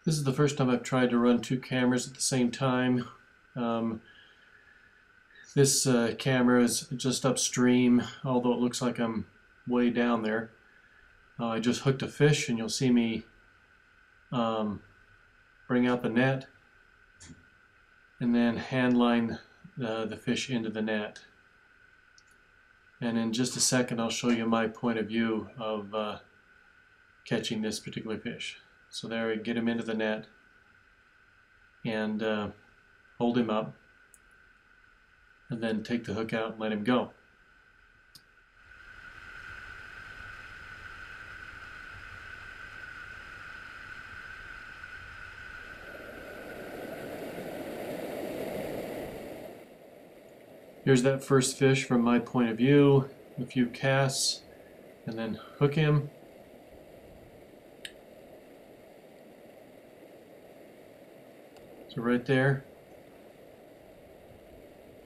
This is the first time I've tried to run two cameras at the same time. Um, this camera is just upstream, although it looks like I'm way down there. I just hooked a fish, and you'll see me bring out the net and then hand line the fish into the net. And in just a second I'll show you my point of view of catching this particular fish. So there, I get him into the net and hold him up, and then take the hook out and let him go. Here's that first fish from my point of view, a few casts, and then hook him. So right there,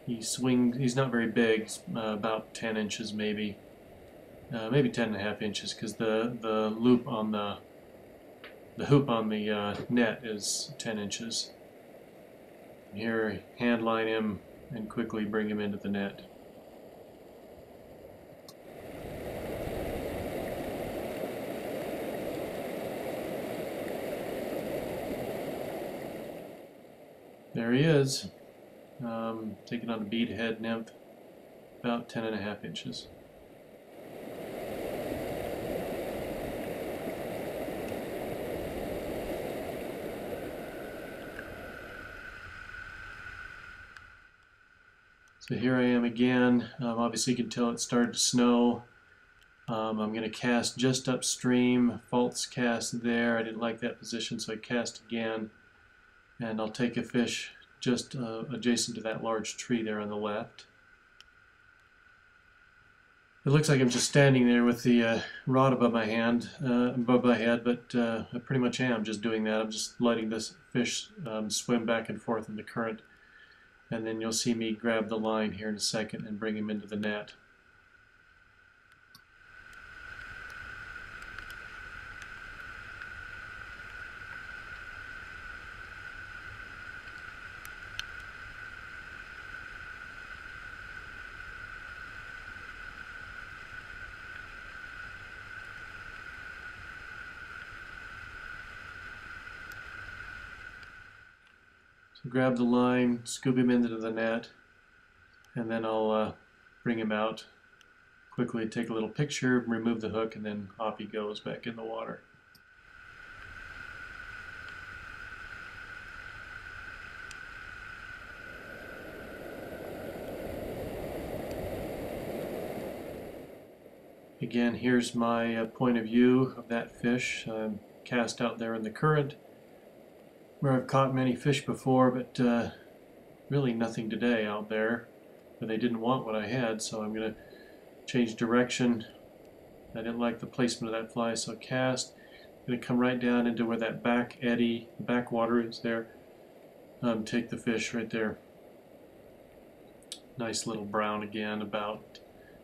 he swings. He's not very big, about 10 inches maybe, maybe 10.5 inches, because the loop on the hoop on the net is 10 inches. And here, hand line him and quickly bring him into the net. There he is, taking on a beadhead nymph, about 10.5 inches. So here I am again. Obviously you can tell it started to snow. I'm going to cast just upstream, false cast there. I didn't like that position, so I cast again. And I'll take a fish just adjacent to that large tree there on the left. It looks like I'm just standing there with the rod above my head, but I pretty much am just doing that. I'm just letting this fish swim back and forth in the current. And then you'll see me grab the line here in a second and bring him into the net. So grab the line, scoop him into the net, and then I'll bring him out quickly, take a little picture, remove the hook, and then off he goes back in the water. Again, here's my point of view of that fish cast out there in the current, where I've caught many fish before, but really nothing today out there. But they didn't want what I had, so I'm going to change direction. I didn't like the placement of that fly, so cast. I'm going to come right down into where that back eddy, the back water is there. Take the fish right there. Nice little brown again, about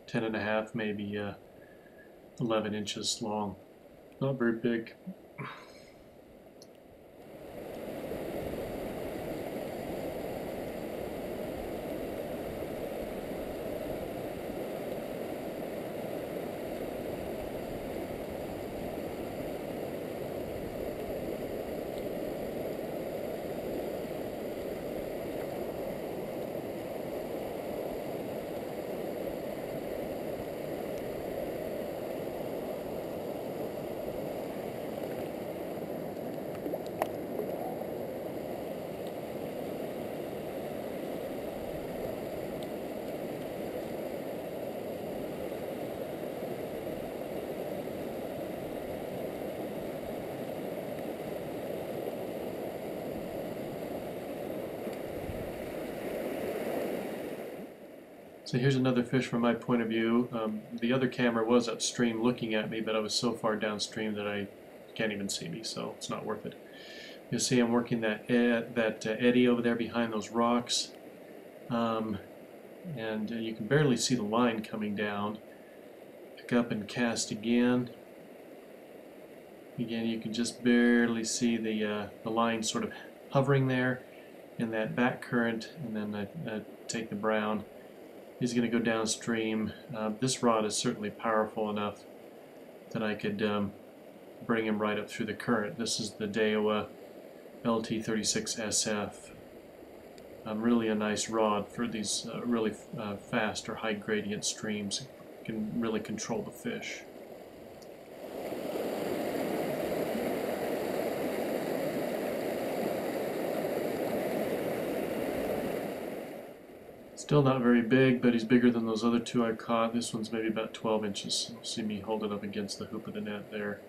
10.5, maybe 11 inches long. Not very big. So here's another fish from my point of view. The other camera was upstream looking at me, but I was so far downstream that I can't even see me, so it's not worth it. You'll see I'm working that eddy over there behind those rocks, and you can barely see the line coming down. Pick up and cast again. Again, you can just barely see the line sort of hovering there in that back current, and then I take the brown. He's going to go downstream. This rod is certainly powerful enough that I could bring him right up through the current. This is the Daiwa LT36SF. Really a nice rod for these really fast or high gradient streams. You can really control the fish. Still not very big, but he's bigger than those other two I caught. This one's maybe about 12 inches. You'll see me hold it up against the hoop of the net there.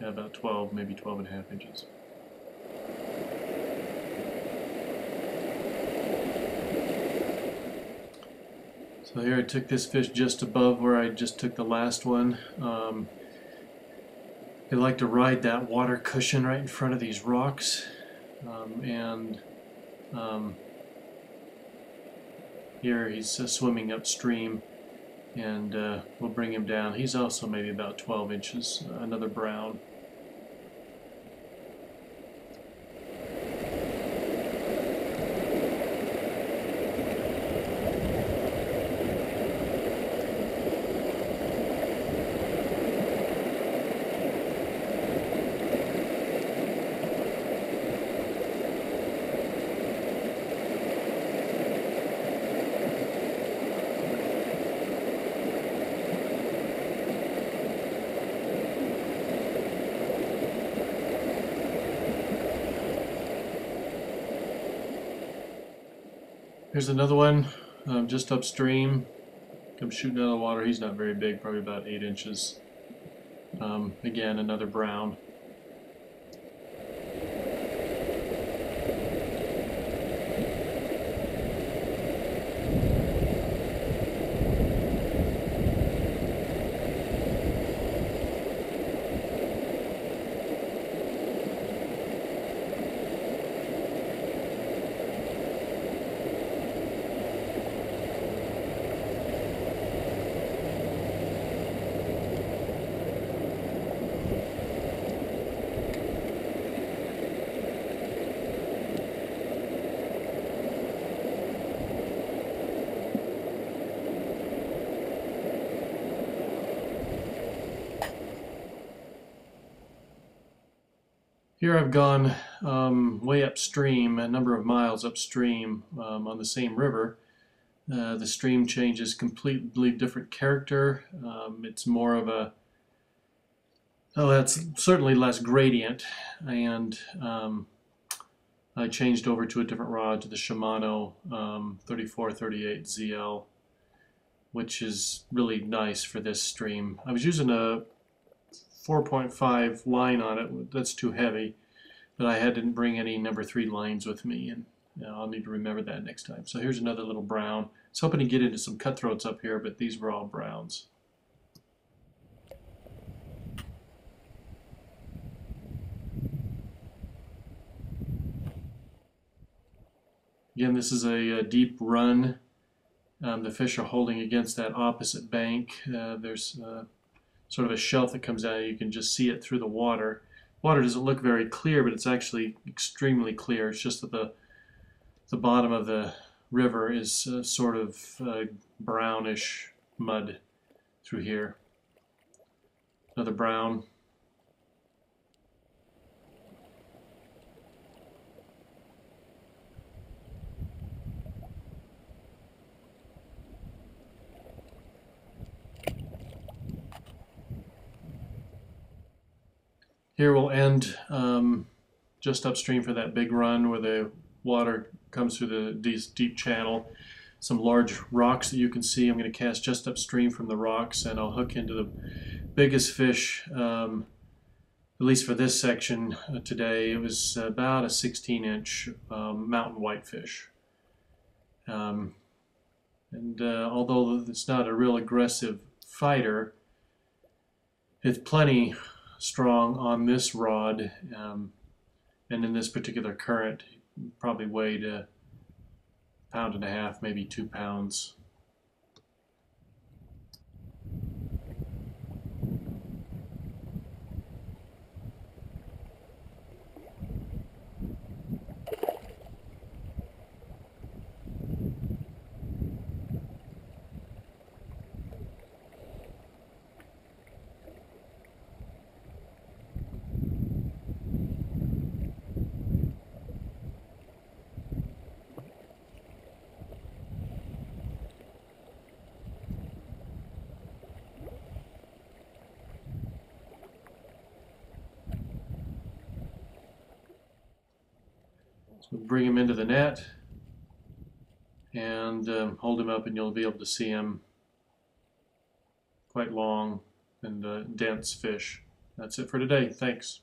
Yeah, about 12, maybe 12 and a half inches. So here I took this fish just above where I just took the last one. They like to ride that water cushion right in front of these rocks. Here he's swimming upstream, and we'll bring him down. He's also maybe about 12 inches, another brown. Here's another one, just upstream. Comes shooting out of the water. He's not very big, probably about 8 inches. Again, another brown. Here I've gone way upstream, a number of miles upstream on the same river. The stream changes completely different character. It's more of a, oh, that's certainly less gradient, and I changed over to a different rod, to the Shimano 3438 ZL, which is really nice for this stream. I was using a 4.5 line on it. That's too heavy, but I didn't bring any number 3 lines with me, and I'll need to remember that next time. So here's another little brown. I was hoping to get into some cutthroats up here, but these were all browns. Again, this is a deep run. The fish are holding against that opposite bank. There's sort of a shelf that comes out. You can just see it through the water. Water doesn't look very clear, but it's actually extremely clear. It's just that the bottom of the river is sort of brownish mud through here. Another brown. Here we'll end just upstream for that big run where the water comes through this deep channel. Some large rocks that you can see. I'm going to cast just upstream from the rocks, and I'll hook into the biggest fish, at least for this section today. It was about a 16-inch mountain whitefish. Although it's not a real aggressive fighter, it's plenty strong on this rod, and in this particular current, probably weighed a pound and a half, maybe 2 pounds. bring him into the net and hold him up, and you'll be able to see him. Quite long and dense fish. That's it for today. Thanks.